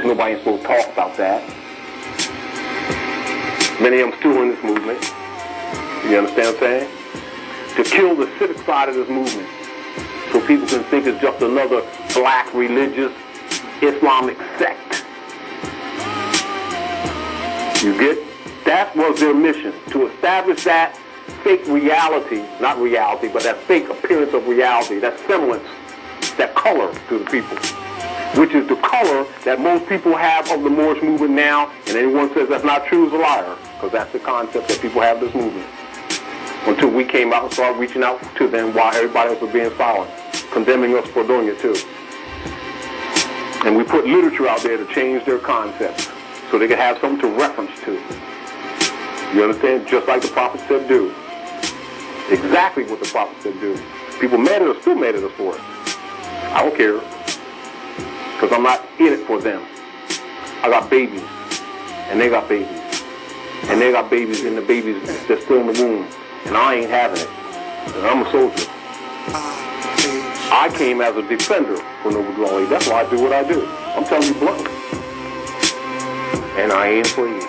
Nobody ain't supposed to talk about that. Many of them still in this movement. You understand what I'm saying? To kill the civic side of this movement, so people can think it's just another black religious Islamic sect. You get? That was their mission, to establish that fake reality, not reality, but that fake appearance of reality, that semblance, that color to the people, which is the color that most people have of the Moorish movement now, and anyone says that's not true is a liar, because that's the concept that people have of this movement. Until we came out and started reaching out to them while everybody else was being silent, condemning us for doing it too. And we put literature out there to change their concepts so they could have something to reference to. You understand? Just like the Prophet said do. Exactly what the Prophet said do. People mad at us, still mad at us for it. I don't care. Because I'm not in it for them. I got babies. And they got babies. And they got babies, and the babies that's still in the womb. And I ain't having it. And I'm a soldier. I came as a defender for Noble Dwelling. That's why I do what I do. I'm telling you bluntly. And I ain't afraid.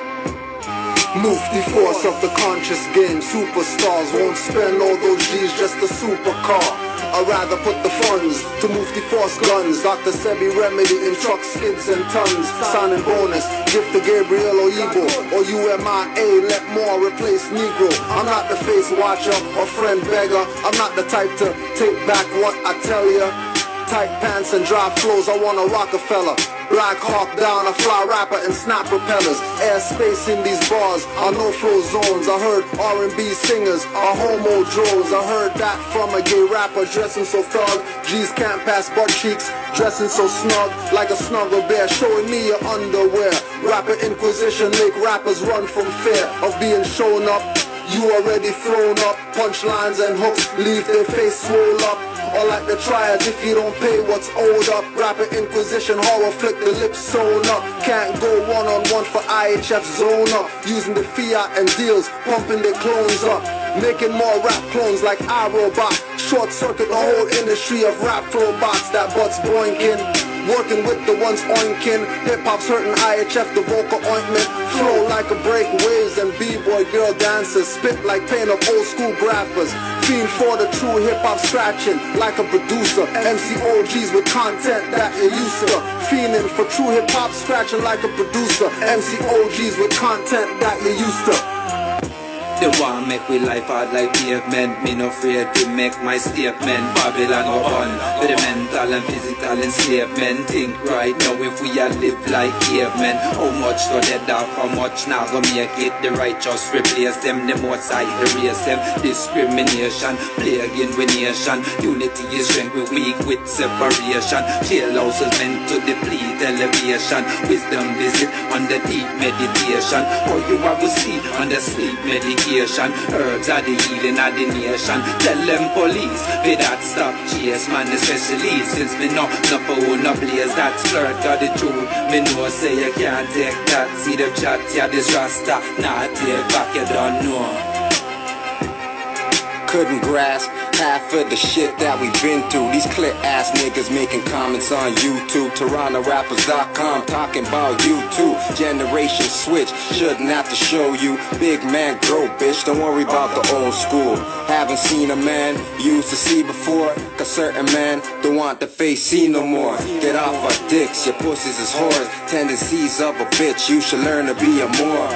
Move the force of the conscious game. Superstars won't spend all those G's just a supercar. I'd rather put the funds to move the force guns. Dr. Sebi Remedy in truck skids and tons. Signing bonus, gift to Gabriel or Igbo or UMIA, let more replace Negro. I'm not the face watcher or friend beggar. I'm not the type to take back what I tell ya. Tight pants and dry flows, I want a Rockefeller. Black Hawk down, a fly rapper and snap propellers. Airspace in these bars are no-flow zones. I heard R&B singers are homo drones. I heard that from a gay rapper dressing so thug. G's can't pass butt cheeks, dressing so snug like a snuggle bear, showing me your underwear. Rapper Inquisition make rappers run from fear of being shown up. You already thrown up, punchlines and hooks leave their face swole up. Or like the triads, if you don't pay what's owed up. Rapper Inquisition, horror flick, the lips sewn up. Can't go one-on-one for IHF zone up. Using the fiat and deals, pumping their clones up. Making more rap clones like iRobot. Short circuit the whole industry of rap flow bots that butts boinking. Working with the ones oinking. Hip-hop's hurting IHF, the vocal ointment. Flow like a break waves and b-boy girl dancers. Spit like pain of old school graphers. Fiend for the true hip-hop scratching like a producer. MC OGs with content that you used to. Fiending for true hip-hop scratching like a producer. MC OGs with content that you used to. They want make we life hard like pavement. Me no afraid to make my statement. Babylon go on with the mental and physical enslavement. Think right now if we all live like cavemen. How much go dead off, how much now go make it. The righteous replace them, the most side erase them. Discrimination, plaguing with nation. Unity is strength, we weak with separation. Jailhouses meant to deplete elevation. Wisdom visit under deep meditation. Or you have to see under sleep medication. Herbs are the healing of the nation. Tell them police, they that stop chase man, especially since me know no phone, no blaze. That's flirt got the truth. Me know say you can't take that. See them chat, yeah, this rasta. Nah, take back, you don't know. Couldn't grasp half of the shit that we've been through. These clit ass niggas making comments on YouTube. TorontoRappers.com talking about you too. Generation switch, shouldn't have to show you. Big man grow, bitch, don't worry about the old school. Haven't seen a man you used to see before. Cause certain men don't want the face seen no more. Get off our dicks, your pussies is whores. Tendencies of a bitch, you should learn to be a more.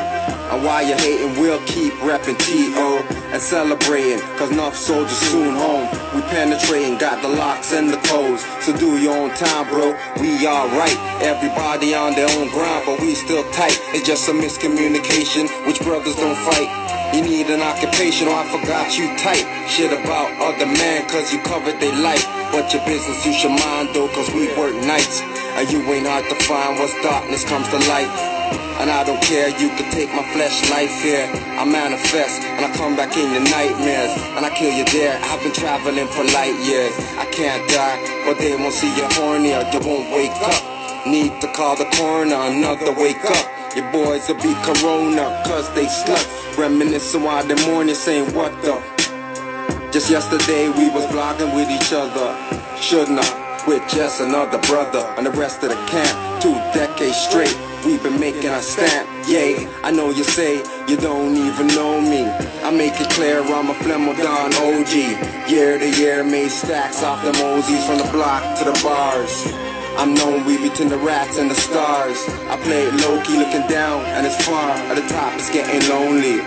And while you're hating, we'll keep reppin' T.O. and celebrating, cause enough soldiers soon home. We penetrating, got the locks and the codes. So do your own time, bro, we alright. Everybody on their own ground, but we still tight. It's just a miscommunication, which brothers don't fight. You need an occupation, or I forgot you tight. Shit about other men, cause you covered their life. But your business you should mind though, cause we work nights. And you ain't hard to find once darkness comes to light. And I don't care, you can take my flesh life here. I manifest, and I come back in your nightmares. And I kill you there, I've been traveling for light years. I can't die, but they won't see you horny or you won't wake up. Need to call the coroner, another wake up. Your boys will be corona, cause they slept. Reminiscing while the morning saying what the. Just yesterday we was vlogging with each other. Shouldn't I? with just another brother and the rest of the camp. 2 decades straight, we've been making our stamp. Yeah, I know you say you don't even know me. I make it clear I'm a Flemodon OG. Year to year made stacks off the Mosies, from the block to the bars. I'm known we between the rats and the stars. I play it low-key looking down, and it's far at the top, it's getting lonely.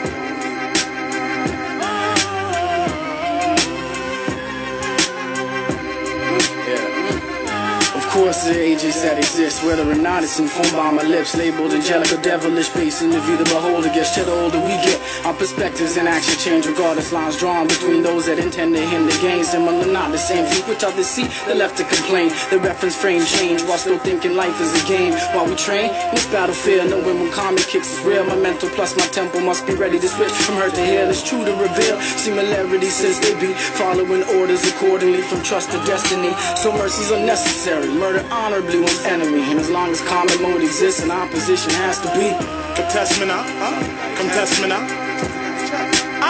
Of course, there are ages that exist, whether or not it's informed by my lips, labeled angelic or devilish, based in the view the beholder gets. To the older we get, our perspectives and action change, regardless lines drawn between those that intend to hinder gains. Similar, not the same feet, which others see, they're left to complain. The reference frame change while still thinking life is a game. While we train, this battlefield, knowing when karmic kicks is real. My mental plus my temple must be ready to switch from hurt to heal. It's true to reveal similarities since they be following orders accordingly from trust to destiny. So mercy's unnecessary. Murder honorably one's enemy, and as long as common mode exists, an opposition has to be. Come test me now, come test me now.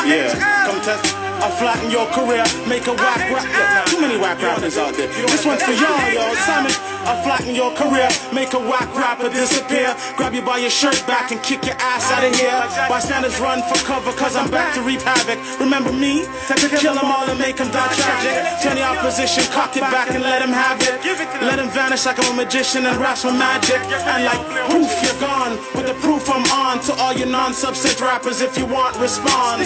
Yeah, come test. I'll flatten your career, make a whack rap. Too many whack rappers out there. This one's for y'all, yo. Simon, I'll flatten your career, make a whack rapper disappear. Grab you by your shirt back and kick your ass out of here. Bystanders run for cover, cause I'm back to reap havoc. Remember me? To kill them all and make them die tragic. Turn the opposition, cock it back and let them have it. Let them vanish like I'm a magician and raps with magic. And like proof, you're gone. With the proof I'm on. To all your non-substance rappers, if you want, respond.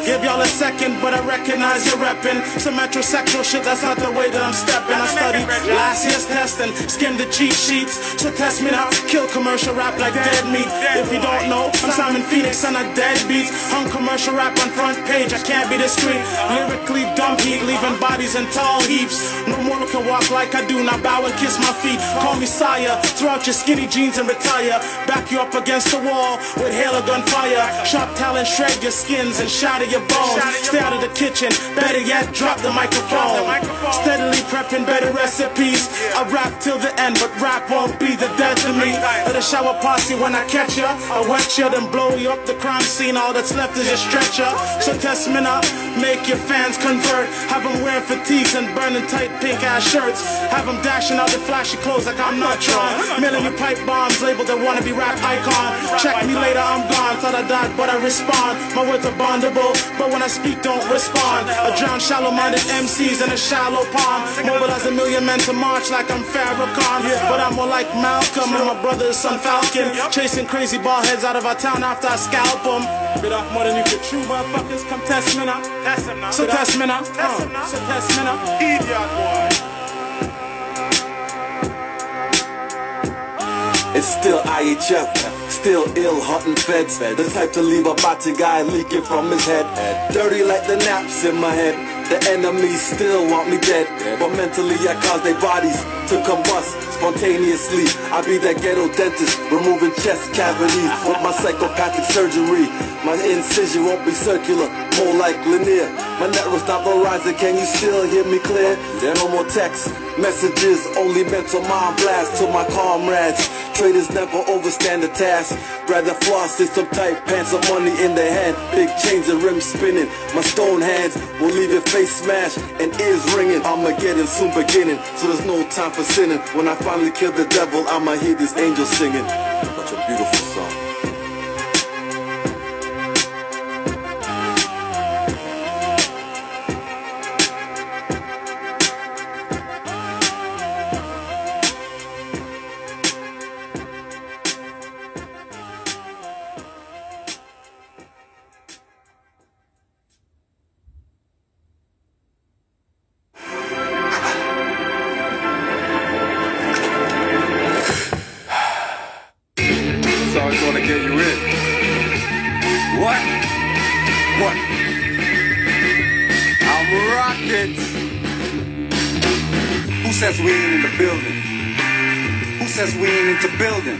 Give y'all a second, but I recognize you're reppin' some metrosexual shit, that's not the way that I'm steppin'. I studied last year's testing, skimmed the cheat sheets. So test me now, kill commercial rap like dead meat. If you don't know, I'm Simon Phoenix and I dead beats. Hung commercial rap on front page, I can't be discreet. Lyrically dump heat, leaving bodies in tall heaps. No mortal can walk like I do, now bow and kiss my feet. Call me sire, throw out your skinny jeans and retire. Back you up against the wall with hail or gunfire. Sharp talent, shred your skins and shatter your bones. Stay out of the kitchen, better yet, drop the microphone. Steadily prepping better recipes. I rap till the end, but rap won't be the death of me. Let a shower posse when I catch ya. I wet ya, then blow you up the crime scene. All that's left is your stretcher. So test me now, make your fans convert. Have them wearing fatigues and burning tight pink ass shirts. Have them dashing out the flashy clothes like I'm not Tron. Mailing you pipe bombs labeled a wannabe rap icon. Check me later, I'm gone. Thought I died, but I respond. My words are bondable, but when I speak, don't respond. I drown shallow-minded MCs in a shallow pond. Mobilize 1 million men to march like I'm Farrakhan. But I'm more like Malcolm and my brother's son Falcon. Chasing crazy ball heads out of our town after I scalp them. Bit off more than you could chew, motherfuckers. Come test me now. So test me now. So test me now. Idiot boy. It's still IHF, still ill, hunting feds. The type to leave a body guy leaking from his head. Dirty like the naps in my head. The enemies still want me dead, but mentally I cause their bodies to combust spontaneously. I be that ghetto dentist, removing chest cavities with my psychopathic surgery. My incision won't be circular, more like linear. My network's not Verizon, can you still hear me clear? There no more text messages, only mental mind blast to my comrades. Traders never overstand the task. Rather floss in some tight pants of money in their hand. Big chains and rims spinning. My stone hands will leave your face smashed and ears ringing. Armageddon soon beginning, so there's no time for sinning. When I finally kill the devil, I'ma hear these angels singing. Such a beautiful song. Gonna get you in. What? I'm rocking. Who says we ain't in the building? Who says we ain't into building?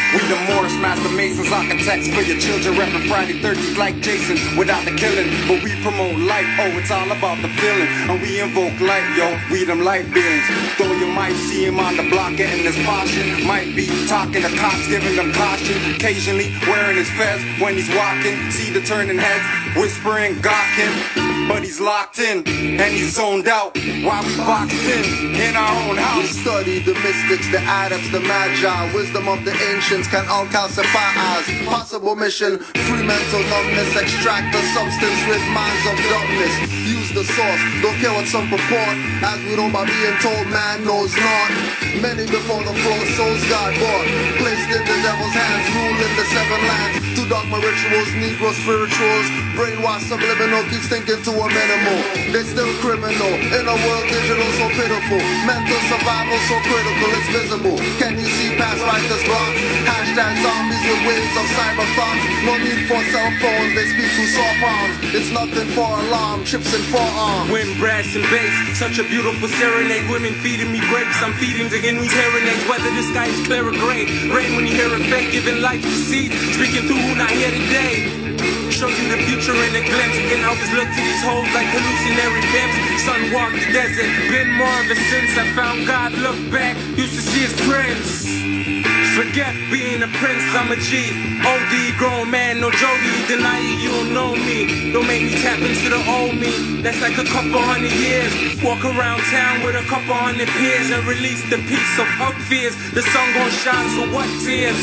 We the Moorish master masons, architects for your children, repping Friday 13th like Jason, without the killing. But we promote life, oh, it's all about the feeling. And we invoke light, yo, we them light beings. Though you might see him on the block getting his portion, might be talking to cops, giving them caution. Occasionally wearing his fez when he's walking, see the turning heads, whispering, gawking. but he's locked in and he's zoned out while we boxed in our own house. We study the mystics, the adepts, the magi. Wisdom of the ancients can all calcify eyes. Possible mission, free mental numbness. Extract the substance with minds of dumbness. Use the source, don't care what some purport. As we know by being told, man knows not. Many before the flow, souls got bought. Placed in the devil's hands, ruling the seven lands. To dogma rituals, Negro spirituals. Brainwash subliminal, keeps thinking to a minimal. They still criminal, in a world digital so pitiful. Mental survival so critical, it's visible. Can you see past righteous blocks? Hashtag zombies with waves of cyber thoughts. No need for cell phones, they speak through saw palms. It's nothing for alarm, chips and forearms. Wind, brass and bass, such a beautiful serenade. Women feeding me grapes, I'm feeding to Henry's serenades. Whether the sky is clear or gray, rain when you hear a fake, giving life to seeds, speaking through who not here today. Show you the future in a glimpse. And I always look to these hoes like hallucinatory pimps. Sun walked the desert, been more of a since I found God. Look back, used to see his prince. Forget being a prince, I'm a G. OD, grown man, no Jody. Deny it, you don't know me. Don't make me tap into the old me. That's like a couple hundred years. Walk around town with a couple hundred peers and release the peace of up fears. The sun gon' shine, so what tears?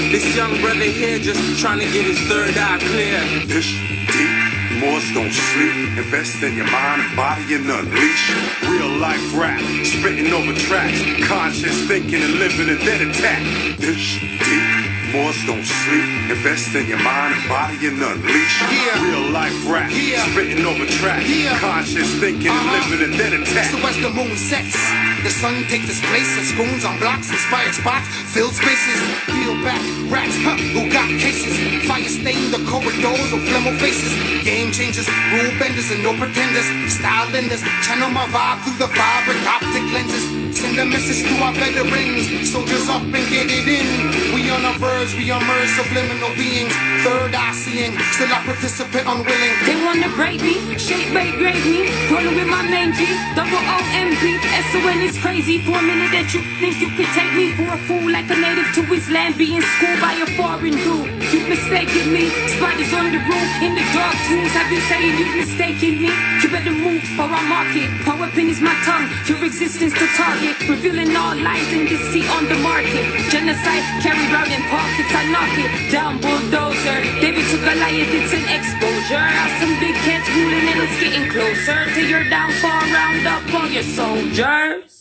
This young brother here just trying to get his third eye clear. Ish, deep, Moors don't sleep. Invest in your mind and body and unleash. Real life rap, spitting over tracks. Conscious thinking and living a dead attack. Ish, deep, Moors don't sleep. Invest in your mind and body and unleash. Real life rap, spitting over tracks. Conscious thinking and living a dead attack. So as the moon sets, the sun takes its place and spoons on blocks, inspired spots, filled spaces. Peel back, rats, who got cases. Fire stain the corridors of flemmo faces. Game changers, rule benders and no pretenders. Style lenders, channel my vibe through the vibrant optic lenses. Send a message to our veterans. Soldiers up and get it in. We on our verge, we emerge subliminal beings. Third eye seeing, still a participant unwilling. They wanna break me, shape, grade me. Rolling with my main G, double O-M-P. S-O-N is crazy for a minute that you think you could take me for a fool like a native to his land, being schooled by a foreign dude. You've mistaken me, spiders on the roof, in the dark tools. I've been saying you've mistaken me. You better move or I'll mark it. My weapon is my tongue, your existence to target. Revealing all lies and deceit on the market. Genocide carried out in pockets, I knock it down, bulldozer. David to Goliath, it's an exposure. Some big cats ruling and it's getting closer to your downfall. Round up all your soldiers.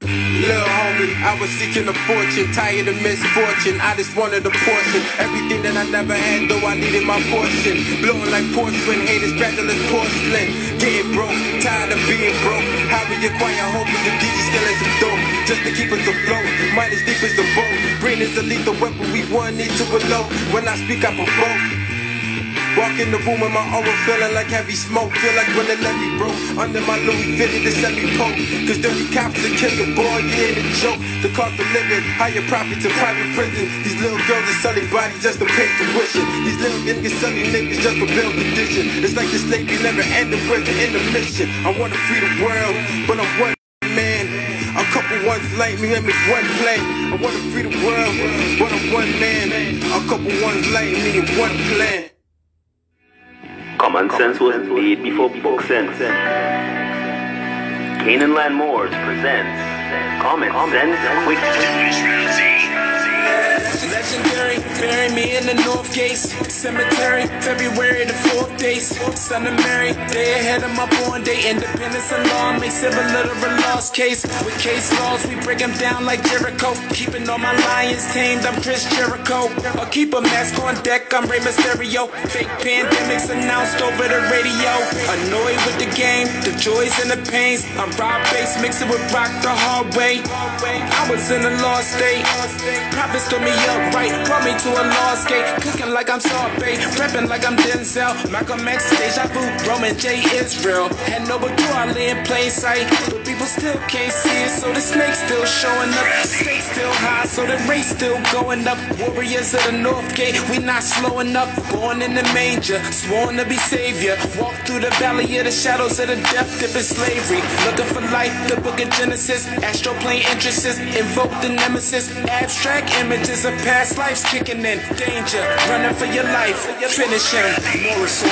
Little homie, I was seeking a fortune, tired of misfortune. I just wanted a portion, everything that I never had, though I needed my portion. Blowing like porcelain, haters fragile as porcelain. Getting broke, tired of being broke. How we acquire hope is the DJ still as some dope, just to keep us afloat. Mind as deep as the boat, brain is a lethal weapon. We one need to elope. When I speak, I provoke. Walk in the room with my aura feeling like heavy smoke. Feel like when the levee broke under my Louis fitted the semi-poke. Cause dirty cops will kill your boy, you ain't a joke. The cost of living, higher profits in private prison. These little girls are selling bodies just to pay tuition. These little niggas selling niggas just for bail condition. It's like the slavery never ended, where's the intermission? I wanna free the world, but I'm one man. A couple ones like me, let me one play. I wanna free the world, but I'm one man. A couple ones like me in one plan. Common sense was made before book sense. Canaanland Moors presents Common Sense Quick. Legendary, bury me in the North Gates Cemetery, February the 4th days. Son of Mary, day ahead of my born day. Independence and law make civil literal lost case. With case laws, we break them down like Jericho. Keeping all my lions tamed, I'm Chris Jericho. I'll keep a mask on deck, I'm Rey Mysterio. Fake pandemics announced over the radio. Annoyed with the game, the joys and the pains. I'm Rob Bass, mix it with rock the hard way. I was in a lost state. Prophets told me up right, brought me to a lost gate. Cooking like I'm Sorbet, prepping like I'm Denzel. Malcolm X, Deja Vu, Roman J, Israel. Had no but I lay in plain sight, but people still can't see it. So the snake's still showing up, stakes still high, so the race still going up. Warriors of the North Gate, we not sleep. flowing up, born in the manger, sworn to be savior. Walk through the valley of the shadows of the death dip in slavery. Looking for life, the book of Genesis, astral plane entrances, invoke the nemesis. Abstract images of past lives kicking in. Danger, running for your life, finishing. Moorish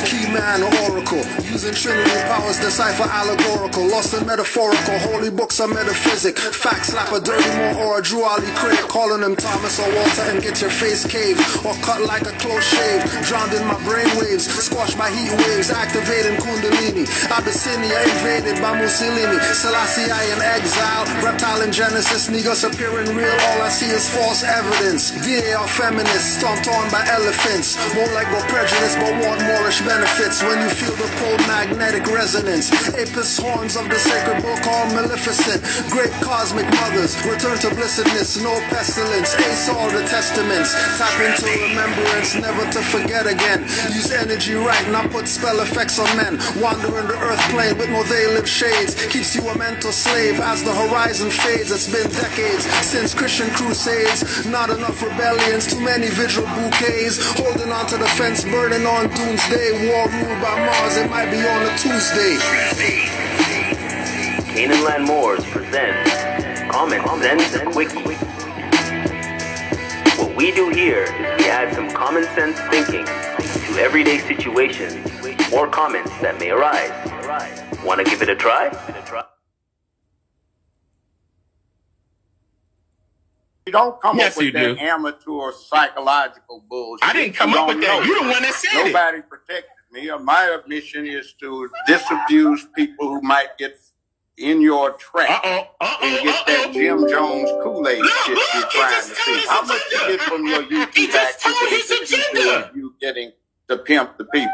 key man or oracle, using trinity powers, decipher allegorical, lost in metaphorical, holy books are metaphysic. Facts slap a dirty more or a Drew Ali Craig, calling him Thomas or Walter and get your face caved, or cut like a close shave, drowned in my brain waves, squashed by heat waves, activating Kundalini. Abyssinia invaded by Mussolini, Selassie I in exile, reptile in Genesis, niggas appearing real, all I see is false evidence. DA are feminists, stomped on by elephants, won't let go prejudice but want Moorish benefits. When you feel the pole magnetic resonance, Apis horns of the sacred book are maleficent. Great cosmic mothers, return to blessedness, no pestilence, ace all the testaments. Tap into remembrance, never to forget again. Use energy right, not put spell effects on men. Wandering the earth plane with no they live shades, keeps you a mental slave as the horizon fades. It's been decades since Christian crusades, not enough rebellions, too many vigil bouquets, holding on to the fence, burning on doomsday. War ruled by Mars, it might be on a Tuesday. Canaanland Moors presents Common Sense Quickie. What we do here is we add some common sense thinking to everyday situations or comments that may arise. Want to give it a try? You don't come up with that amateur psychological bullshit. I didn't come up with that. You're the one that said it. Nobody protected me. My mission is to disabuse people who might get in your trap and get that Jim Jones Kool-Aid shit you're trying to see. How much you get from your YouTube activities that you do of you getting to pimp the people?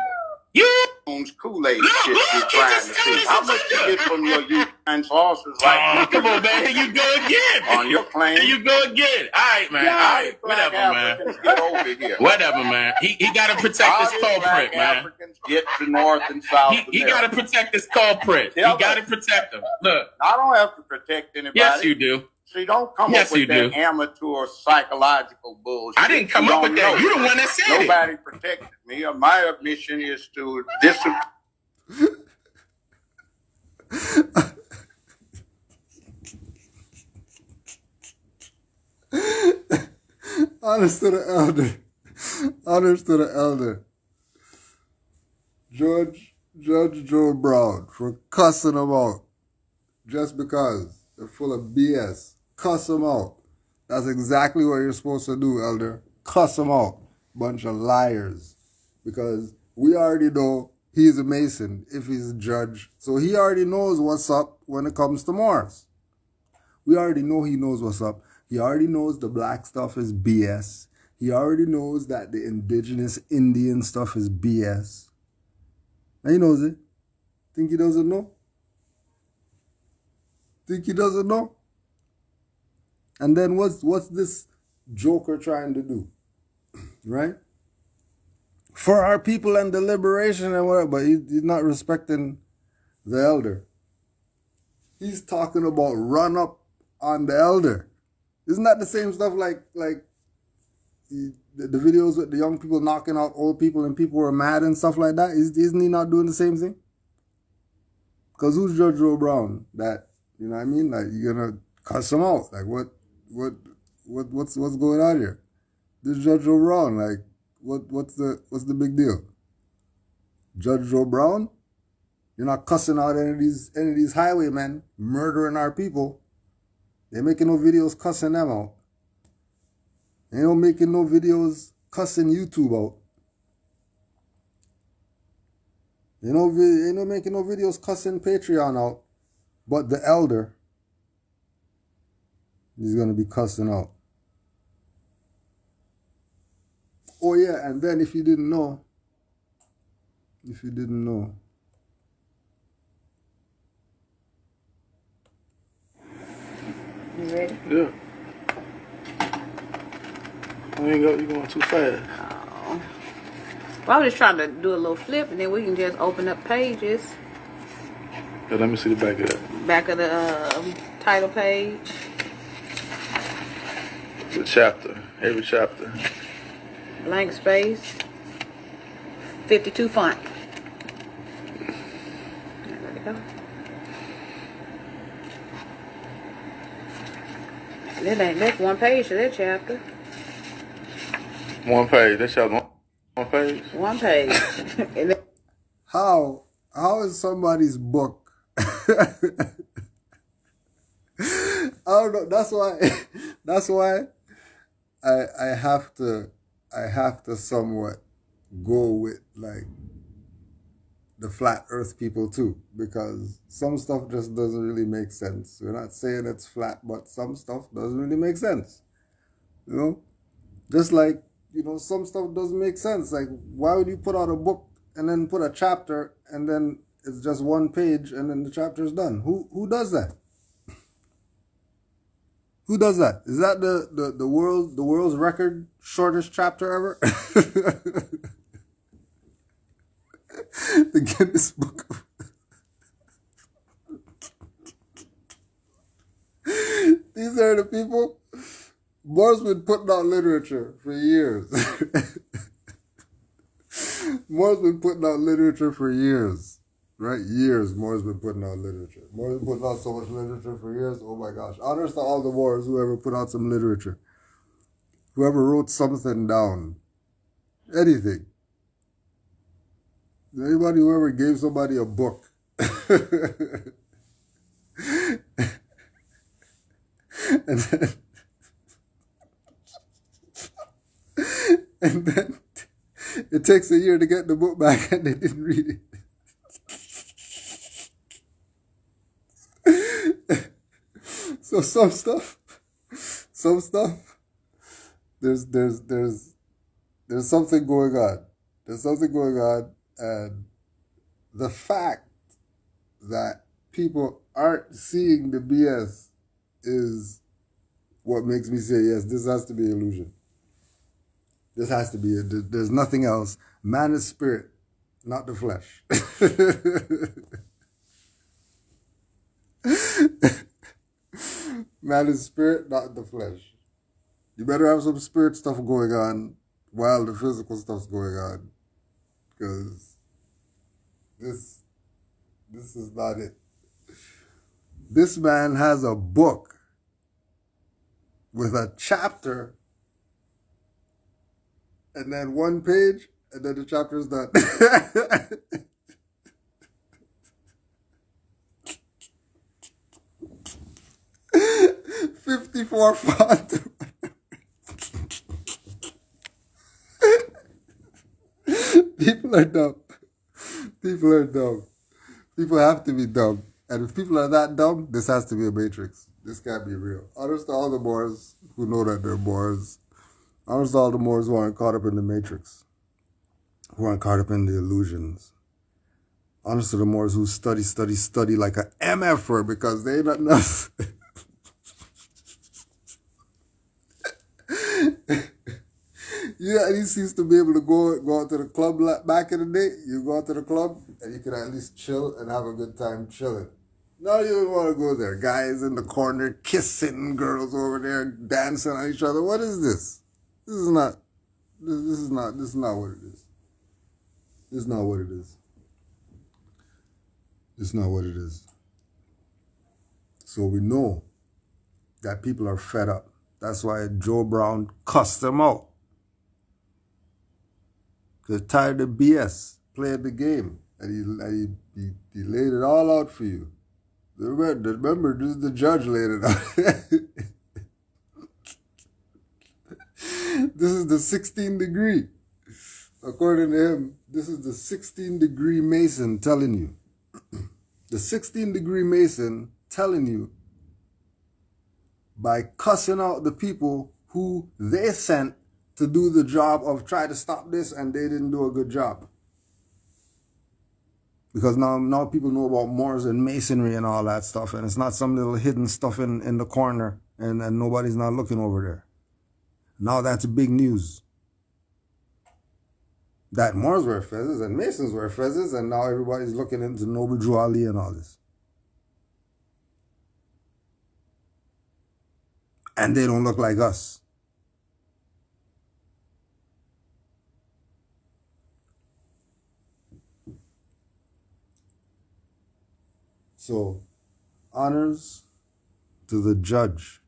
Jones Kool-Aid shit you're trying to see. How much you get from your YouTube sources like come on, man. Here you go again. On your claim. Here you go again. All right, man. All right. Whatever, man. Get over here. Whatever, man. He got to protect this culprit, man. Africans get to North and South. He got to protect this culprit. He got to protect him. Look. I don't have to protect anybody. Yes, you do. See, don't come up with that amateur psychological bullshit. I didn't come up with that. You're the one that said it. Nobody protected me. My mission is to disabuse. Honest to the elder. Honest to the elder. Judge Joe Brown for cussing them out just because they're full of BS. Cuss them out. That's exactly what you're supposed to do, elder. Cuss them out. Bunch of liars. Because we already know he's a Mason if he's a judge. So he already knows what's up when it comes to Morris. We already know he knows what's up. He already knows the black stuff is BS. He already knows that the indigenous Indian stuff is BS. And he knows it. Think he doesn't know? Think he doesn't know? And then what's this joker trying to do? Right? For our people and the liberation and whatever, but he's not respecting the elder. He's talking about run up on the elder. Isn't that the same stuff like the videos with the young people knocking out old people and people were mad and stuff like that? Isn't he not doing the same thing? Because who's Judge Joe Brown? That, you know what I mean? Like, you're gonna cuss him out. Like, what's going on here? This Judge Joe Brown, like, what's the big deal? Judge Joe Brown? You're not cussing out any of these highwaymen murdering our people. They're making no videos cussing them out. They ain't making no videos cussing YouTube out. Ain't no making no videos cussing Patreon out. But the elder, he's gonna be cussing out. Oh yeah, and then if you didn't know, You ready? Yeah. You're going too fast. Oh. Well, I was just trying to do a little flip, and then we can just open up pages. Yeah, let me see the back of that. Back of the title page. The chapter. Every chapter. blank space, 52 font. There we go. That's one page to that chapter. One page. That's your one page? One page. How is somebody's book? I don't know. That's why I have to somewhat go with like the flat earth people too, because some stuff just doesn't really make sense. We're not saying it's flat, but some stuff doesn't really make sense. You know? Just like, you know, some stuff doesn't make sense. Like, why would you put out a book and then put a chapter and then it's just one page and then the chapter is done? Who does that? Who does that? Is that the world's record shortest chapter ever? The Guinness Book of... These are the people. Moore's been putting out literature for years. Moore's been putting out literature for years. Right? Years Moore's been putting out literature. Moore's been putting out so much literature for years. Oh my gosh. Honors to all the Moors, whoever put out some literature. Whoever wrote something down. Anything. Anybody who ever gave somebody a book. And then it takes a year to get the book back and they didn't read it. So some stuff, there's something going on. There's something going on, and the fact that people aren't seeing the BS is what makes me say, yes, this has to be illusion. This has to be it. There's nothing else. Man is spirit, not the flesh. Man is spirit, not the flesh. You better have some spirit stuff going on while the physical stuff's going on. Because this is not it. This man has a book with a chapter and then one page, and then the chapter is done. 54 font. People are dumb. People are dumb. People have to be dumb. And if people are that dumb, this has to be a matrix. This can't be real. Honest to all the Moors who know that they're Moors. Honest to all the Moors who aren't caught up in the matrix. Who aren't caught up in the illusions. Honest to the Moors who study like a MFer because they ain't nothing else. Yeah, and he seems to be able to go out to the club back in the day. You go out to the club and you can at least chill and have a good time chilling. No, you don't want to go there. Guys in the corner kissing, girls over there dancing on each other. What is this? This is not what it is. This is not what it is. It's not what it is. So we know that people are fed up. That's why Joe Brown cussed them out. They're tired of BS, playing the game. And he laid it all out for you. Remember, this is the judge laid it out. This is the 16 degree. According to him, this is the 16 degree Mason telling you. The 16 degree Mason telling you by cussing out the people who they sent to do the job of try to stop this and they didn't do a good job. Because now people know about Moors and masonry and all that stuff, and it's not some little hidden stuff in the corner and nobody's not looking over there. Now that's big news. That Moors wear feathers and Masons wear feathers, and now everybody's looking into Noble Drew Ali and all this. And they don't look like us. So, honors to the judge.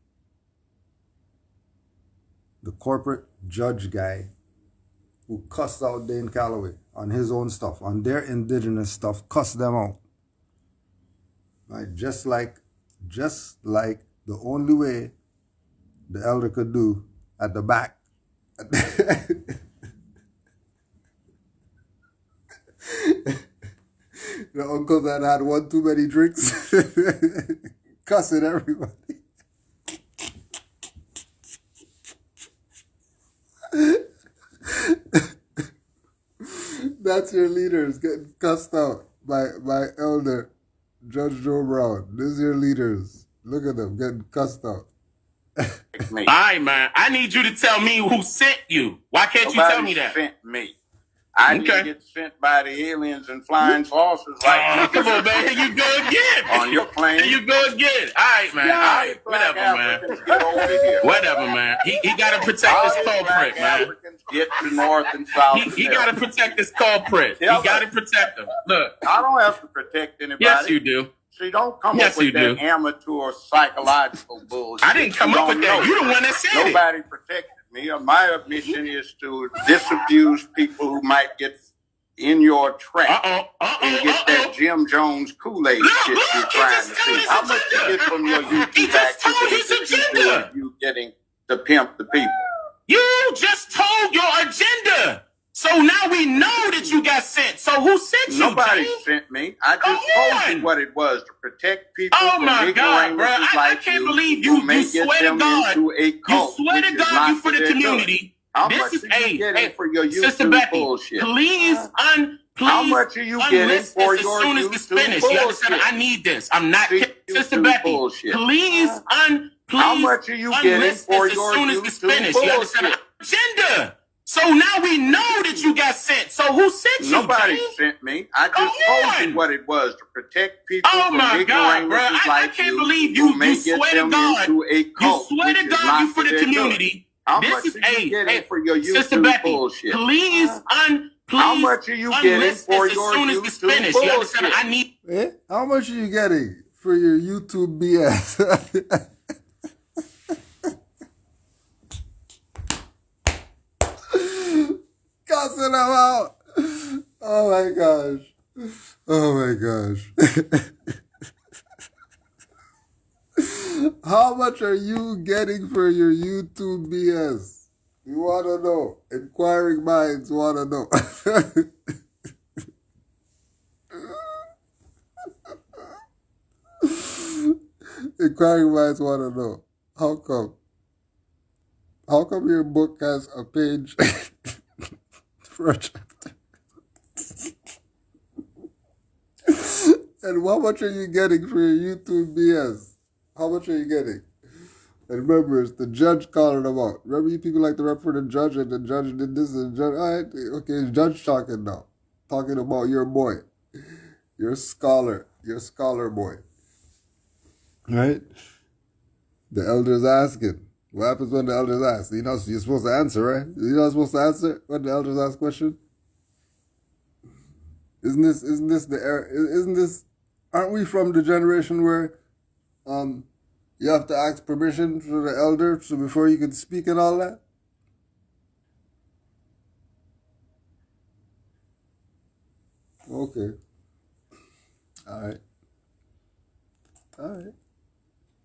The corporate judge guy who cussed out Dane Calloway on his own stuff, on their indigenous stuff, cussed them out. Right? Just like the only way the elder could do at the back. The uncle that had one too many drinks, cussing everybody. That's your leaders getting cussed out by Elder Judge Joe Brown. This is your leaders. Look at them getting cussed out. All right, man. I need you to tell me who sent you. Why can't you tell me that? Sent me. I need to get sent by the aliens and flying saucers like come on, man. Here you go again. On your plane. Here you go again. All right, man. All right. Whatever, man. Get over here. Whatever, man. He got to protect this culprit, man. Africans get to North and South. He got to protect this culprit. He got to protect him. Look. I don't have to protect anybody. Yes, you do. See, don't come up with that amateur psychological bullshit. I didn't come up with that. You're the one that said Nobody protected me. My mission is to disabuse people who might get in your trap and get that Jim Jones Kool-Aid shit you're trying to see. How much you get from your YouTube activity you getting to pimp the people? You just told your agenda. So now we know that you got sent. So who sent you? Nobody sent me. I just told you what it was, to protect people from ignoramuses bro. I can't believe you swear to God. You swear to God you for the community. How much are you getting for your Sister YouTube Becky, bullshit? Please How much are you getting for your as soon as this finished? You understand? I need this. I'm not Sister Becky. Bullshit. Please How much are you getting for your as soon as this finished? You understand? Agenda. So now we know that you got sent. So who sent you? Nobody sent me. I just told you what it was, to protect people from ignoramuses bro. I can't believe you swear to God. You swear to God you for the community. How much are you getting for your YouTube Sister Becky, bullshit? Please how much are you getting for your as soon as this finished? You understand? I need. How much are you getting for your YouTube BS? Cussing them out. Oh my gosh. Oh my gosh. How much are you getting for your YouTube BS? You want to know. Inquiring minds want to know. Inquiring minds want to know. How come? How come your book has a page for a chapter? And how much are you getting for your YouTube BS? How much are you getting? And remember, it's the judge calling them out. Remember, you people like to rep for the judge, and the judge did this, and the judge, all right, okay, judge talking now. Talking about your boy. Your scholar boy. Right? The elder's asking. What happens when the elders ask? You know, you're supposed to answer, right? You're not supposed to answer when the elders ask question? Isn't this the era? Aren't we from the generation where you have to ask permission for the elder so before you can speak and all that? Okay. All right.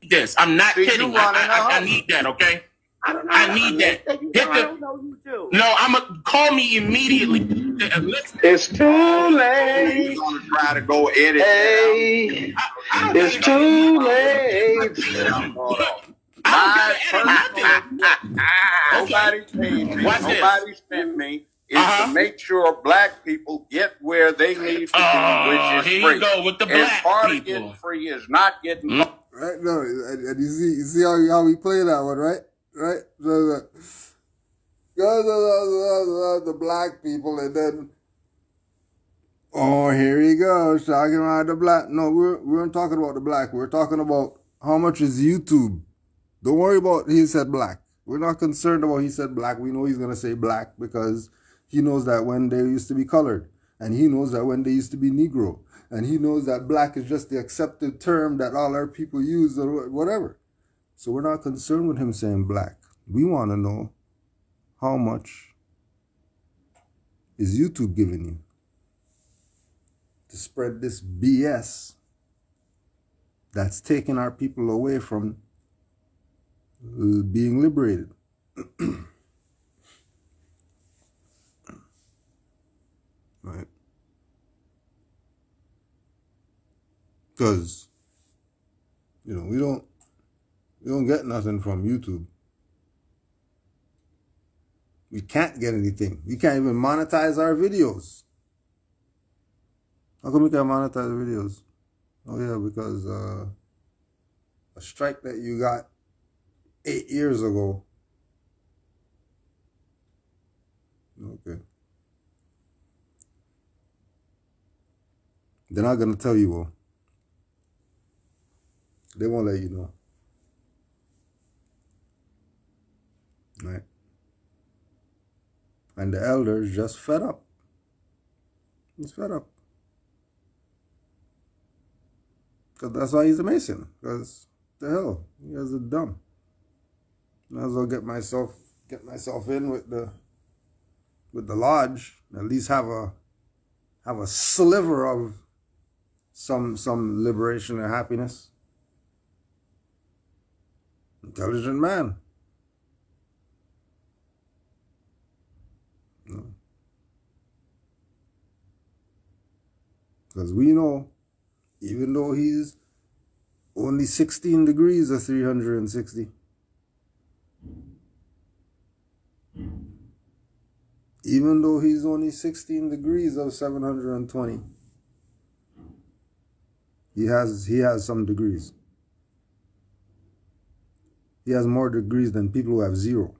This. I'm not kidding. I need that, okay? I need that. No, call me immediately. It's too late. You're gonna try to go edit. Hey, it's too late. Nobody paid me. Nobody sent me. Is to make sure black people get where they need to be, which is free. Here you go with the black part people. of getting free is not getting. Right? No, and you see how we play that one, right? Right? The black people, and then here he goes talking about the black. No, we weren't talking about the black. We're talking about how much is YouTube. Don't worry about he said black. We're not concerned about he said black. We know he's gonna say black because he knows that when they used to be colored, and he knows that when they used to be Negro, And he knows that black is just the accepted term that all our people use or whatever. So we're not concerned with him saying black. We want to know how much is YouTube giving you to spread this BS that's taking our people away from being liberated. Right? Because, you know, we don't get nothing from YouTube. We can't get anything. We can't even monetize our videos. How come we can't monetize videos? Oh yeah, because a strike that you got 8 years ago. Okay. They're not gonna tell you, well. They won't let you know. Right? And the elder's just fed up. He's fed up. Because that's why he's a Mason. Because the hell, he guys are dumb. Might as well get myself in with the lodge. At least have a sliver of some liberation and happiness. Intelligent man. Because we know, even though he's only 16 degrees of 360, even though he's only 16 degrees of 720, he has some degrees. He has more degrees than people who have 0.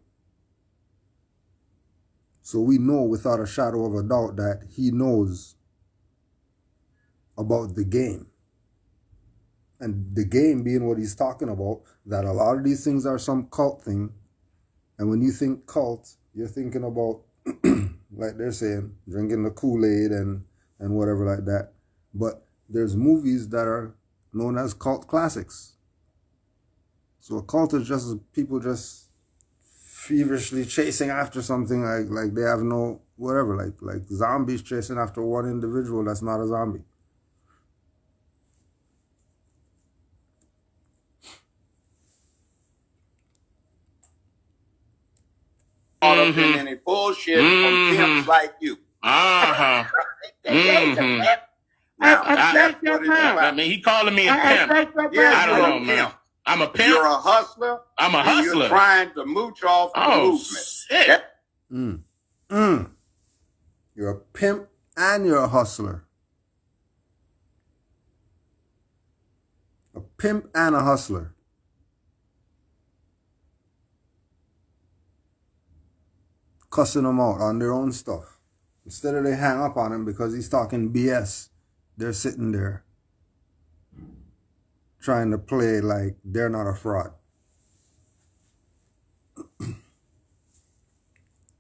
So we know without a shadow of a doubt that he knows about the game. And the game being what he's talking about, that a lot of these things are some cult thing. And when you think cult, you're thinking about, like they're saying, drinking the Kool-Aid and whatever like that. But there's movies that are known as cult classics. So a cult is just people just feverishly chasing after something like they have no whatever, like zombies chasing after one individual that's not a zombie. Caught up in any bullshit from pimps like you. I mean, he calling me a pimp. Yes, I don't know, man. I'm a pimp. You're a hustler. I'm a hustler. You're trying to mooch off the movement. Shit. You're a pimp and you're a hustler. A pimp and a hustler. Cussing them out on their own stuff. Instead of they hang up on him because he's talking BS, they're sitting there trying to play like they're not a fraud.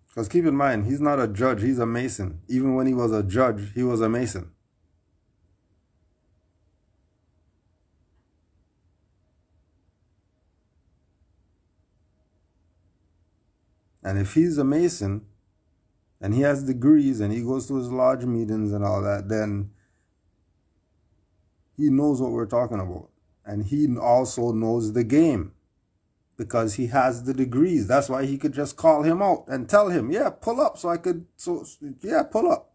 Because keep in mind, he's not a judge, he's a Mason. Even when he was a judge, he was a Mason. And if he's a Mason, and he has degrees, and he goes to his lodge meetings and all that, then he knows what we're talking about. And he also knows the game. Because he has the degrees. That's why he could just call him out and tell him, yeah, pull up yeah, pull up.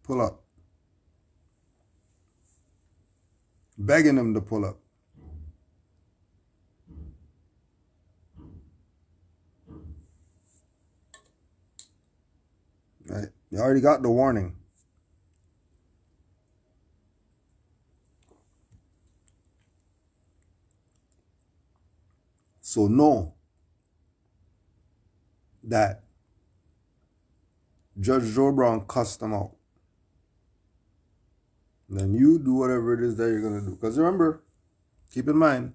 Pull up. Begging him to pull up. Right? You already got the warning. So know that Judge Joe Brown cussed them out. And then you do whatever it is that you're going to do. Because remember, keep in mind,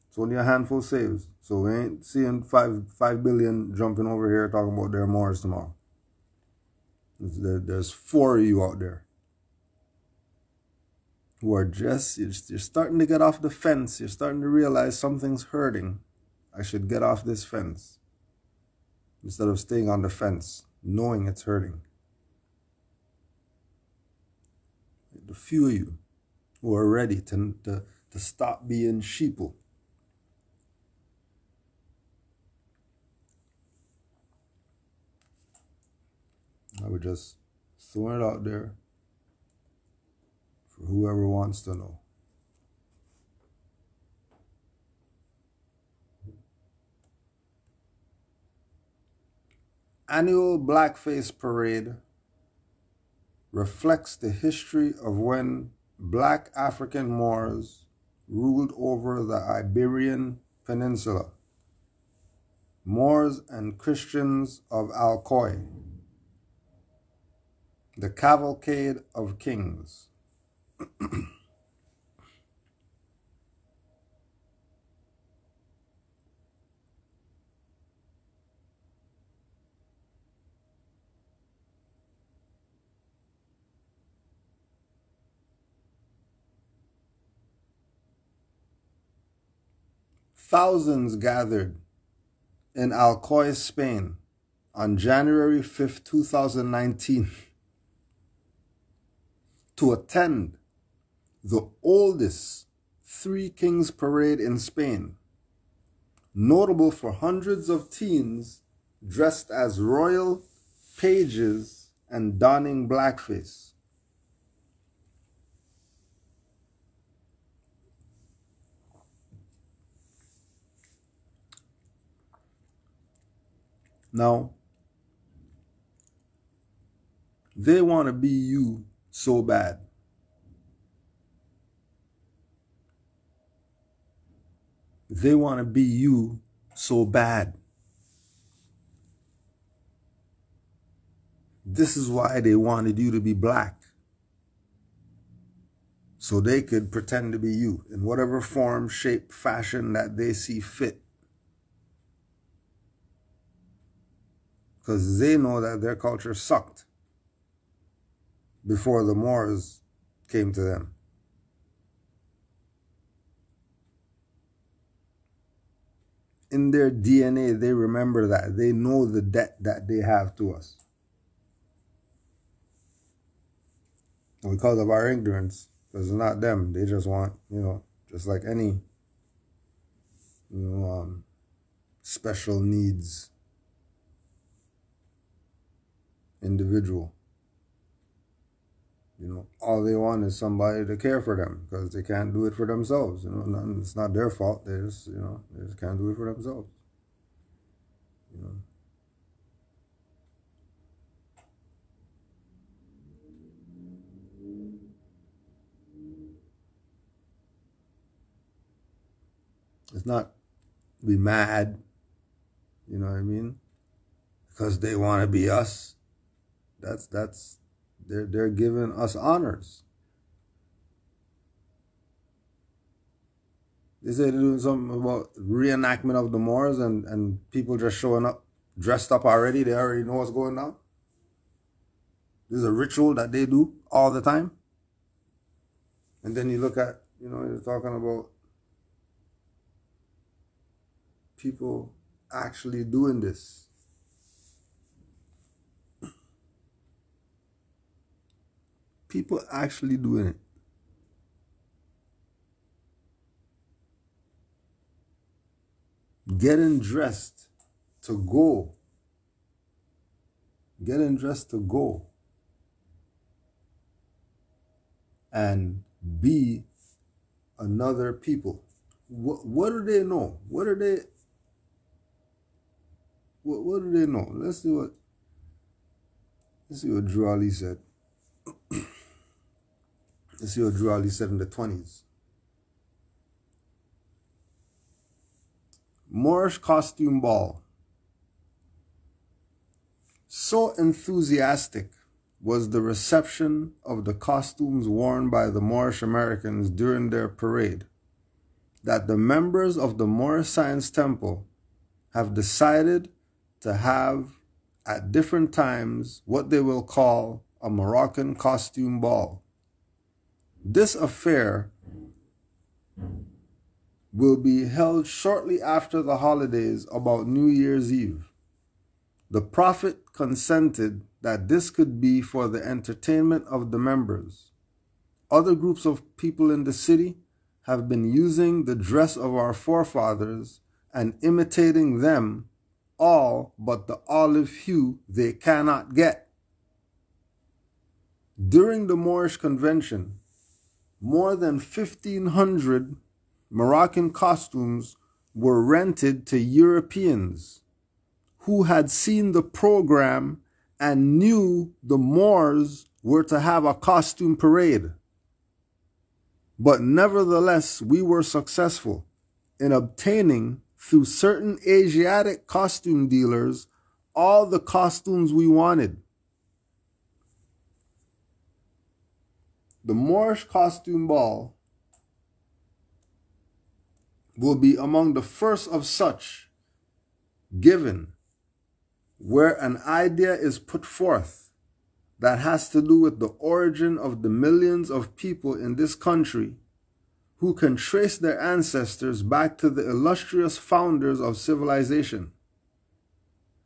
it's only a handful saves. So we ain't seeing 5 billion jumping over here talking about their Moors tomorrow. There's 4 of you out there who are just, you're starting to get off the fence. You're starting to realize something's hurting. I should get off this fence. Instead of staying on the fence, knowing it's hurting. The few of you who are ready to stop being sheeple. I would just throw it out there for whoever wants to know. Annual Blackface Parade reflects the history of when black African Moors ruled over the Iberian Peninsula. Moors and Christians of Alcoy. The Cavalcade of Kings. Thousands gathered in Alcoy, Spain on January 5th, 2019 to attend the oldest Three Kings Parade in Spain, notable for hundreds of teens dressed as royal pages and donning blackface. Now, they want to be you so bad. They want to be you so bad. This is why they wanted you to be black. So they could pretend to be you in whatever form, shape, fashion that they see fit. Because they know that their culture sucked before the Moors came to them. In their DNA, they remember that. They know the debt that they have to us. And because of our ignorance, because it's not them, they just want, just like any, special needs individual. All they want is somebody to care for them because they can't do it for themselves. It's not their fault. They just can't do it for themselves. It's not be mad, you know what I mean? Because they want to be us. They're giving us honors. They say they're doing something about reenactment of the Moors and people just showing up, dressed up already. They already know what's going on. This is a ritual that they do all the time. And then you look at, you're talking about people actually doing this. People actually doing it. Getting dressed to go. Getting dressed to go. And be another people. What do they know? What do they know? Let's see what Drew Ali said. Let's see what Drew Ali said in the 20s. Moorish costume ball. So enthusiastic was the reception of the costumes worn by the Moorish Americans during their parade that the members of the Moorish Science Temple have decided to have at different times what they will call a Moroccan costume ball. This affair will be held shortly after the holidays, about New Year's Eve. The Prophet consented that this could be for the entertainment of the members. Other groups of people in the city have been using the dress of our forefathers and imitating them, all but the olive hue they cannot get. During the Moorish convention, more than 1,500 Moroccan costumes were rented to Europeans who had seen the program and knew the Moors were to have a costume parade. But nevertheless, we were successful in obtaining, through certain Asiatic costume dealers, all the costumes we wanted. The Moorish costume ball will be among the first of such given, where an idea is put forth that has to do with the origin of the millions of people in this country who can trace their ancestors back to the illustrious founders of civilization.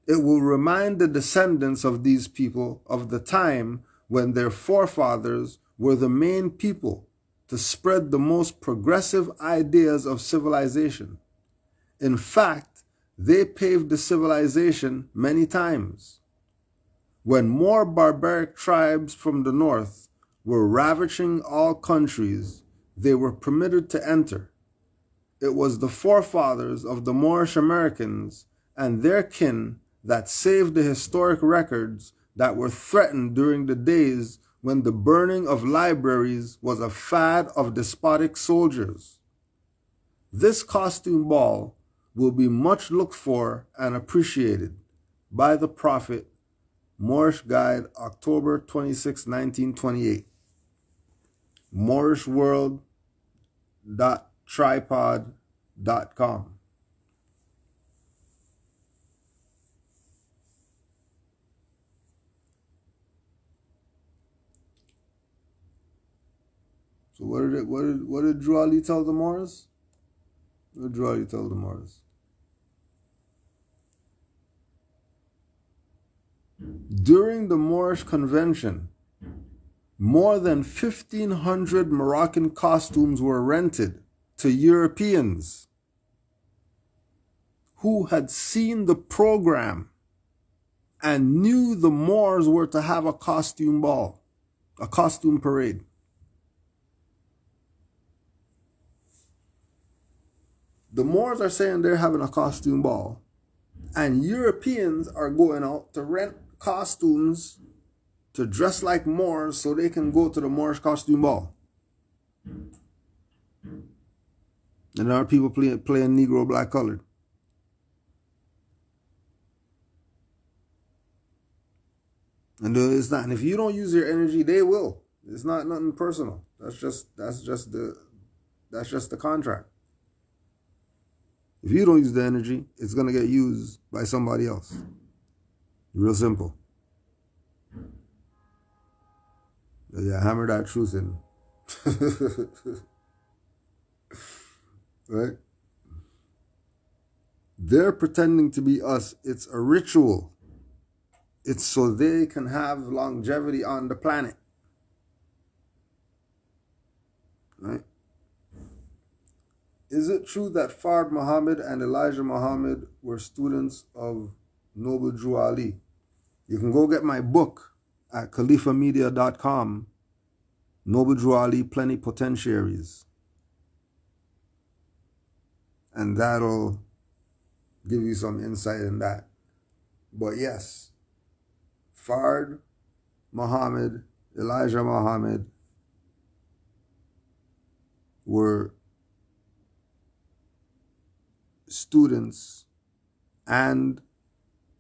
It will remind the descendants of these people of the time when their forefathers were the main people to spread the most progressive ideas of civilization. In fact, they paved the civilization many times. When more barbaric tribes from the north were ravaging all countries, they were permitted to enter. It was the forefathers of the Moorish Americans and their kin that saved the historic records that were threatened during the days when the burning of libraries was a fad of despotic soldiers. This costume ball will be much looked for and appreciated by the Prophet. Moorish Guide, October 26, 1928. moorishworld.tripod.com. So what did Drew Ali tell the Moors? What did Drew Ali tell the Moors? During the Moorish convention, more than 1,500 Moroccan costumes were rented to Europeans who had seen the program and knew the Moors were to have a costume ball, a costume parade. The Moors are saying they're having a costume ball, and Europeans are going out to rent costumes to dress like Moors so they can go to the Moorish costume ball. And there are people playing Negro black colored. And it's not. And if you don't use your energy, they will. It's not nothing personal. That's just the contract. If you don't use the energy, it's gonna get used by somebody else. Real simple. Yeah, hammer that truth in. Right? They're pretending to be us. It's a ritual. It's so they can have longevity on the planet. Right? Is it true that Fard Muhammad and Elijah Muhammad were students of Noble Drew Ali? You can go get my book at khalifamedia.com, Noble Drew Ali Plenipotentiaries. And that'll give you some insight in that. But yes, Fard Muhammad, Elijah Muhammad were students and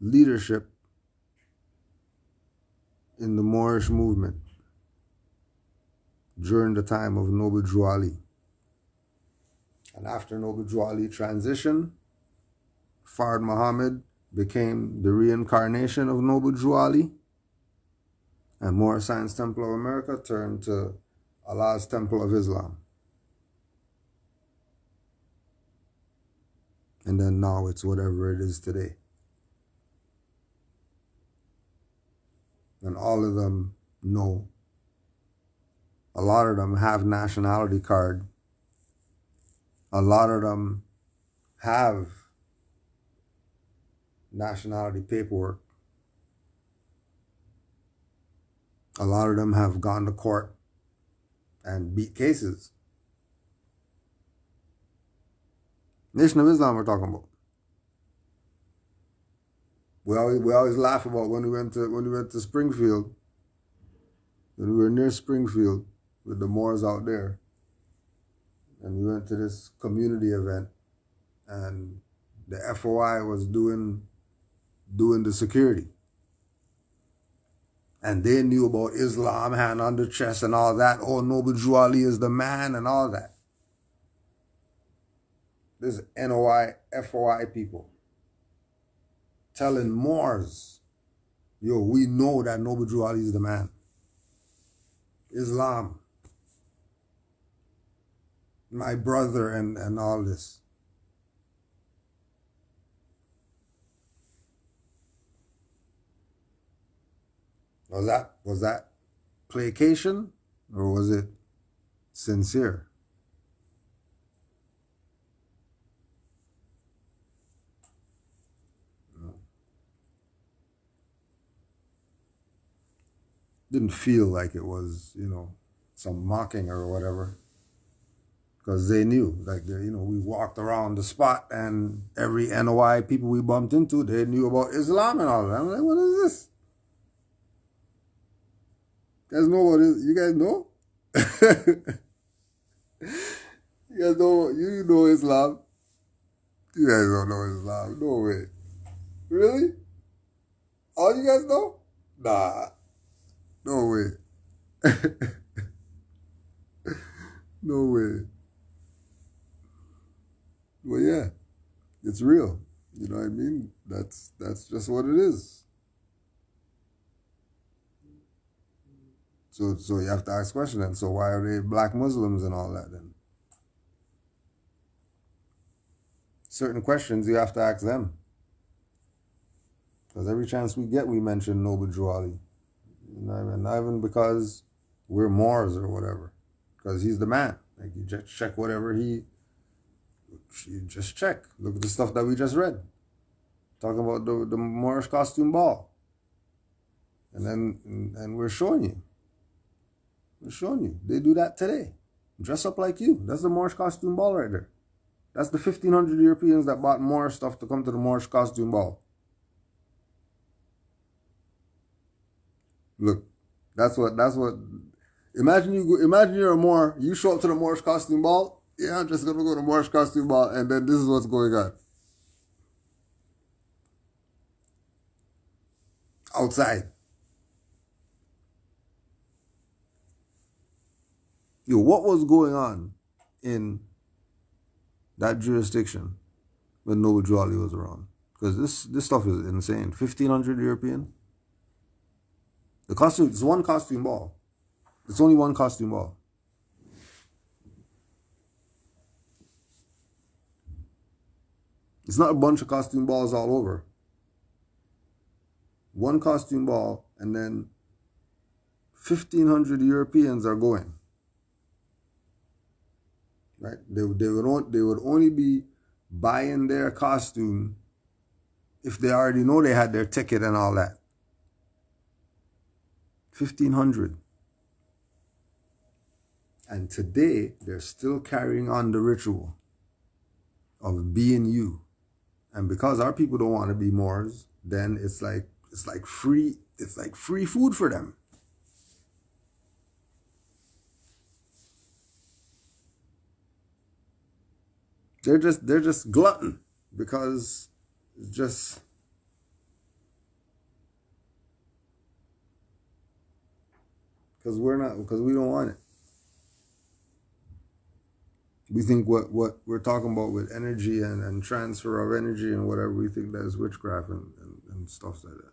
leadership in the Moorish movement during the time of Noble Drew Ali. And after Noble Drew Ali transition, Fard Muhammad became the reincarnation of Noble Drew Ali, and Moorish Science Temple of America turned to Allah's Temple of Islam. And then now it's whatever it is today. And all of them know. A lot of them have nationality card. A lot of them have nationality paperwork. A lot of them have gone to court and beat cases. Nation of Islam we're talking about. We always laugh about when we went to Springfield, when we were near Springfield with the Moors out there, and we went to this community event, and the FOI was doing the security, and they knew about Islam, hand on the chest and all that. Oh, Noble Drew Ali is the man and all that. This is NOI, FOI people telling Moors, yo, we know that Noble Drew Ali is the man. Islam, my brother, and all this. Was that placation or was it sincere? Didn't feel like it was, some mocking or whatever. Because they knew, like, we walked around the spot and every NOI people we bumped into, they knew about Islam and all that. I'm like, what is this? You guys know what it is? You guys know? You guys know, you know Islam? You guys don't know Islam. No way. Really? All you guys know? Nah. No way. No way. Well, yeah, it's real. You know what I mean? That's just what it is. So you have to ask questions then. So why are they black Muslims and all that then? Certain questions you have to ask them. Because every chance we get, we mention Noble Drew Ali. You know what I mean? Not even because we're Moors or whatever. Because he's the man. Like, you just check whatever you just check. Look at the stuff that we just read. Talking about the Moorish costume ball. And we're showing you. We're showing you. They do that today. Dress up like you. That's the Moorish costume ball right there. That's the 1,500 Europeans that bought Moorish stuff to come to the Moorish costume ball. Look, that's what. Imagine you're a Moor. You show up to the Moorish costume ball. Yeah, I'm just gonna go to Moorish costume ball, and then this is what's going on outside. Yo, what was going on in that jurisdiction when Noble Drew Ali was around? Because this stuff is insane. 1,500 European. The costume, it's one costume ball. It's only one costume ball. It's not a bunch of costume balls all over. One costume ball, and then 1,500 Europeans are going. Right? They would only be buying their costume if they already know they had their ticket and all that. 1,500. And today, they're still carrying on the ritual of being you. And because our people don't want to be Moors, then it's like free food for them. They're just glutton because it's just because we don't want it. We think what we're talking about with energy and transfer of energy and whatever, we think that is witchcraft and stuff like that.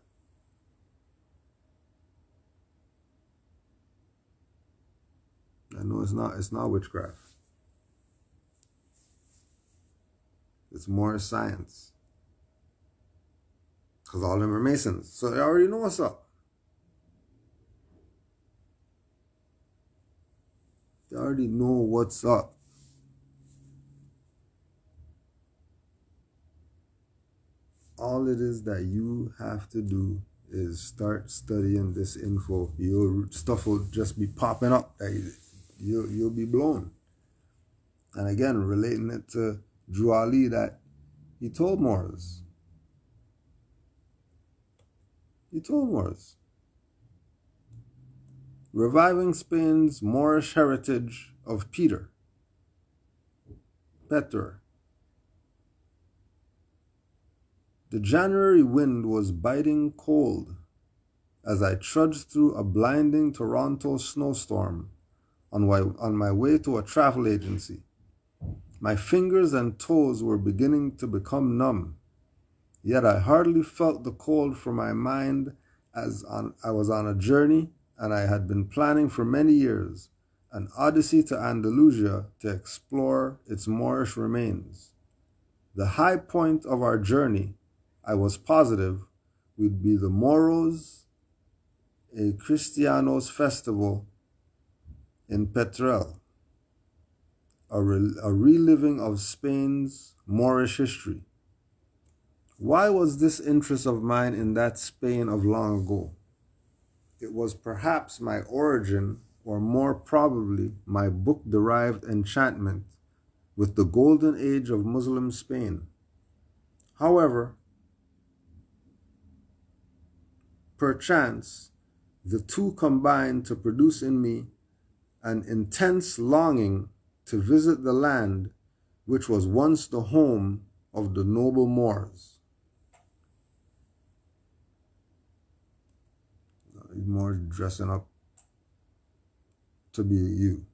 I know it's not witchcraft. It's more science. Because all of them are Masons. So they already know what's up. They already know what's up. All it is that you have to do is start studying this info. Your stuff will just be popping up. You'll be blown. And again, relating it to Drew Ali, that he told Moors. He told Moors. Reviving Spain's Moorish heritage of Peter. The January wind was biting cold as I trudged through a blinding Toronto snowstorm on my way to a travel agency. My fingers and toes were beginning to become numb, yet I hardly felt the cold for my mind as I was on a journey and I had been planning for many years, an odyssey to Andalusia to explore its Moorish remains. The high point of our journey, I was positive, would be the Moros a Cristianos festival in Petrel, a reliving of Spain's Moorish history. Why was this interest of mine in that Spain of long ago? It was perhaps my origin, or more probably my book-derived enchantment with the golden age of Muslim Spain. However, perchance, the two combined to produce in me an intense longing to visit the land which was once the home of the noble Moors. More dressing up to be you.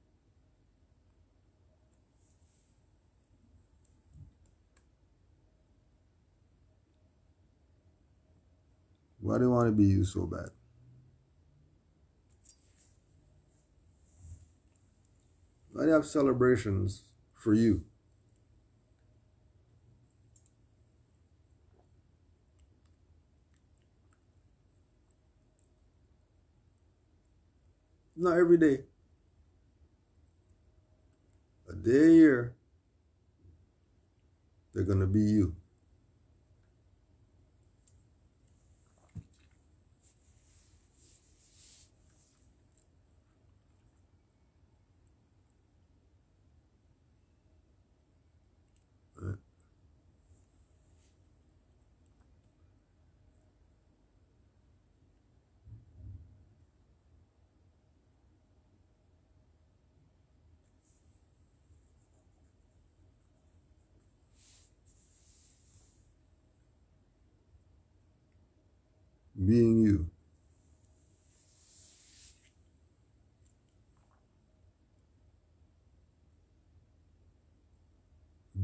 Why do you want to be you so bad? Why do you have celebrations for you? Not every day. A day a year, they're going to be you. Right. Being you.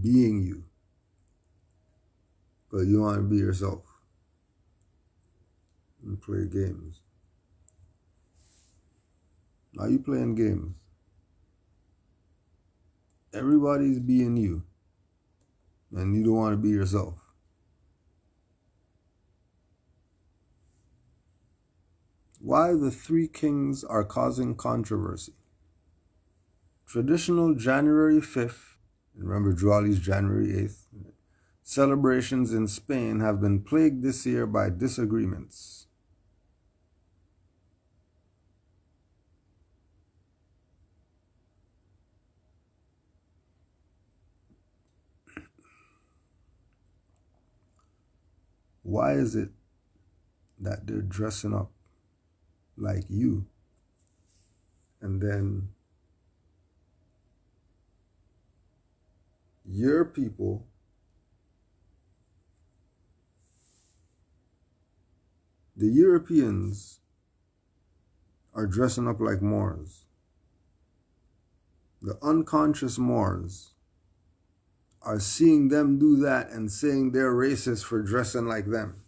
Being you. Because you want to be yourself. And play games. Now you playing games. Everybody's being you. And you don't want to be yourself. Why the three kings are causing controversy. Traditional January 5th, remember Juali's January 8th, celebrations in Spain have been plagued this year by disagreements. Why is it that they're dressing up like you, and then your people the Europeans are dressing up like Moors? The unconscious Moors are seeing them do that and saying they're racist for dressing like them.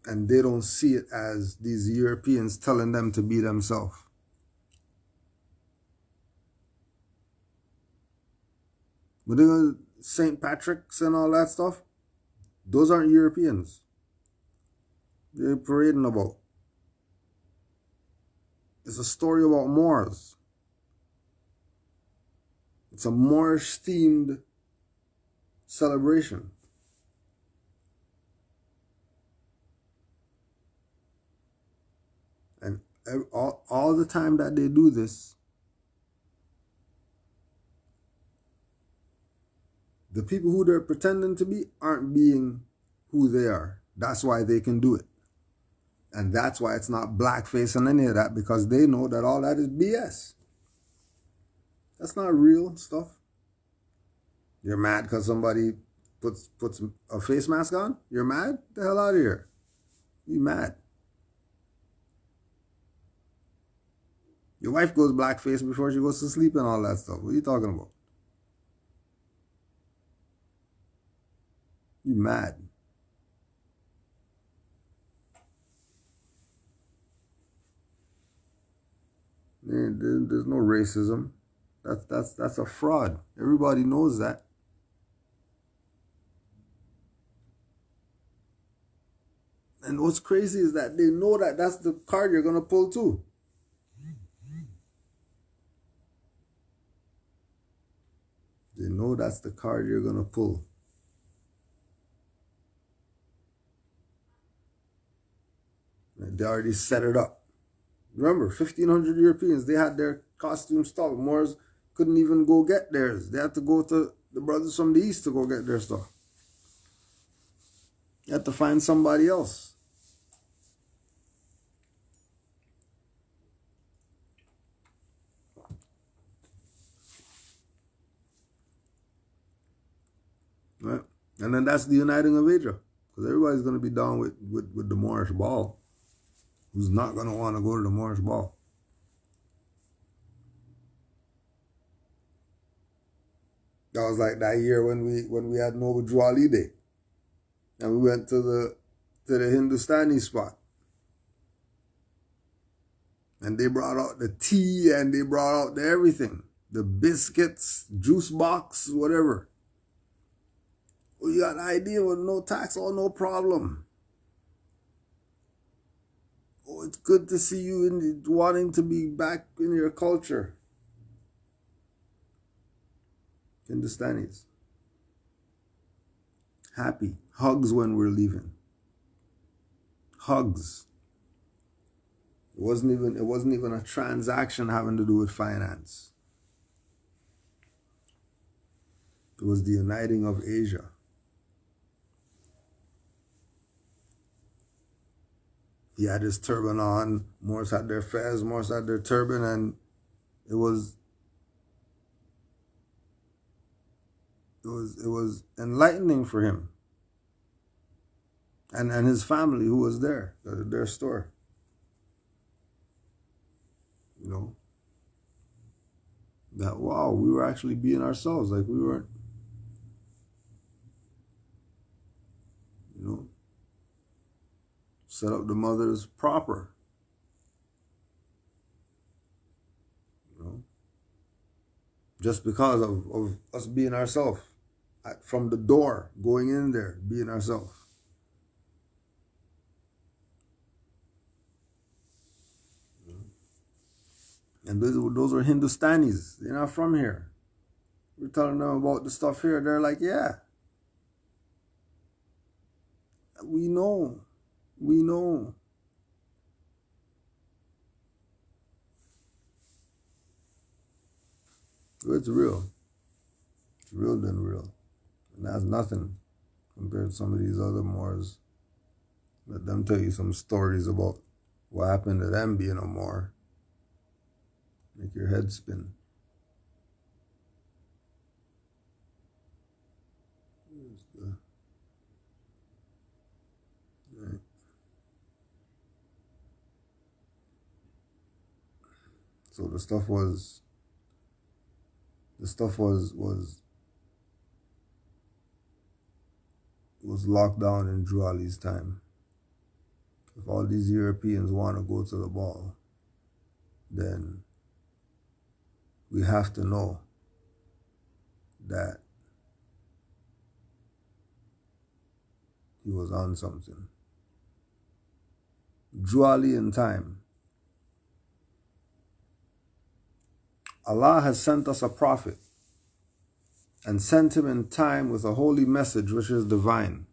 And they don't see it as these Europeans telling them to be themselves. But they're St. Patrick's and all that stuff, those aren't Europeans. They're parading about. It's a story about Moors. It's a Moorish themed celebration. And all the time that they do this, the people who they're pretending to be aren't being who they are. That's why they can do it. And that's why it's not blackface and any of that, because they know that all that is BS. That's not real stuff. You're mad because somebody puts a face mask on? You're mad? Get the hell out of here. You mad. Your wife goes blackface before she goes to sleep and all that stuff. What are you talking about? You mad. There's no racism. That's a fraud. Everybody knows that. And what's crazy is that they know that that's the card you're going to pull too. They know that's the card you're going to pull. They already set it up. Remember, 1,500 Europeans, they had their costume stuff. Moors couldn't even go get theirs. They had to go to the brothers from the east to go get their stuff. You had to find somebody else. Right? And then that's the uniting of Asia. Because everybody's going to be down with the Moorish ball. Who's not going to want to go to the Moorish ball? That was like that year when we had Noble Juali Day. And we went to the Hindustani spot. And they brought out the tea and they brought out the everything. The biscuits, juice box, whatever. Well, you got an idea with no tax or no problem. Oh, it's good to see you wanting to be back in your culture. Hindustanis. Happy. Hugs when we're leaving. Hugs. It wasn't even a transaction having to do with finance. It was the uniting of Asia. He had his turban on, Moors had their fez, Moors had their turban, and it was enlightening for him. And his family who was there, their store. You know? That, wow, we were actually being ourselves, like we weren't, you know? Set up the mothers proper. You know? Just because of us being ourselves. From the door, going in there, being ourselves. And those are Hindustanis. They're not from here. We're telling them about the stuff here. They're like, yeah. We know. We know. It's real. It's real than real. And that's nothing compared to some of these other Moors. Let them tell you some stories about what happened to them being a Moor. Make your head spin. So the stuff was locked down in Drew Ali's time. If all these Europeans want to go to the ball, then we have to know that he was on something. Drew Ali in time. Allah has sent us a prophet and sent him in time with a holy message which is divine.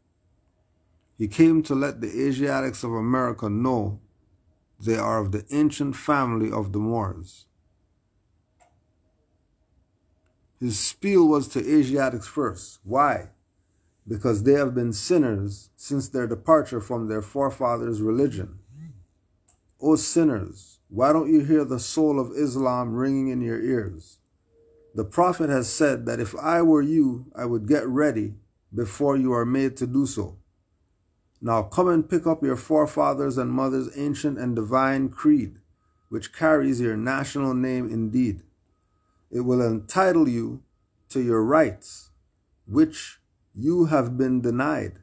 He came to let the Asiatics of America know they are of the ancient family of the Moors. His spiel was to Asiatics first. Why? Because they have been sinners since their departure from their forefathers' religion. O sinners, why don't you hear the soul of Islam ringing in your ears? The Prophet has said that if I were you, I would get ready before you are made to do so. Now come and pick up your forefathers and mothers' ancient and divine creed, which carries your national name indeed. It will entitle you to your rights, which you have been denied.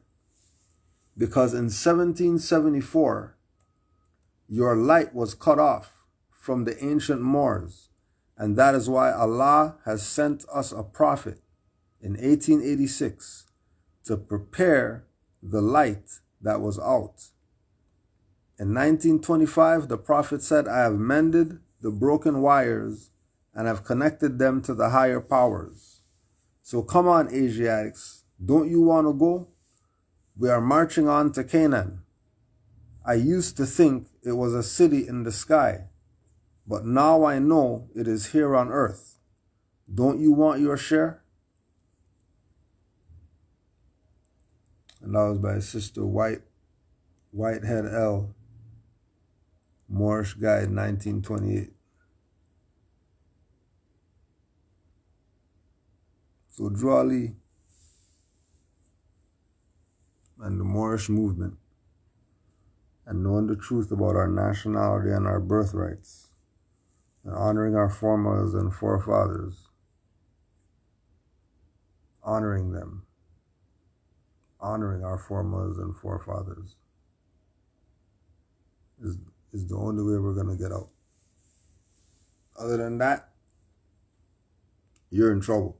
Because in 1774, your light was cut off from the ancient Moors, and that is why Allah has sent us a prophet in 1886 to prepare the light that was out. In 1925, the Prophet said, I have mended the broken wires and have connected them to the higher powers. So come on, Asiatics, don't you want to go? We are marching on to Canaan. I used to think it was a city in the sky, but now I know it is here on earth. Don't you want your share? And that was by Sister Whitehead L. Moorish Guide, 1928. So Drew Ali and the Moorish movement, and knowing the truth about our nationality and our birthrights, and honoring our foremothers and forefathers, honoring them, honoring our foremothers and forefathers is the only way we're going to get out. Other than that, you're in trouble.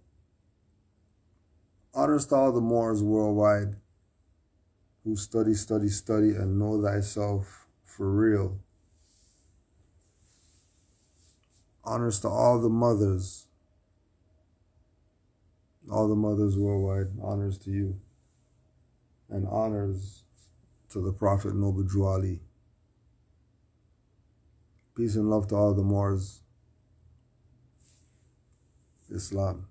Honors to all the Moors worldwide who study, and know thyself for real. Honors to all the mothers worldwide. Honors to you. And honors to the Prophet Noble Drew Ali. Peace and love to all the Moors. Islam.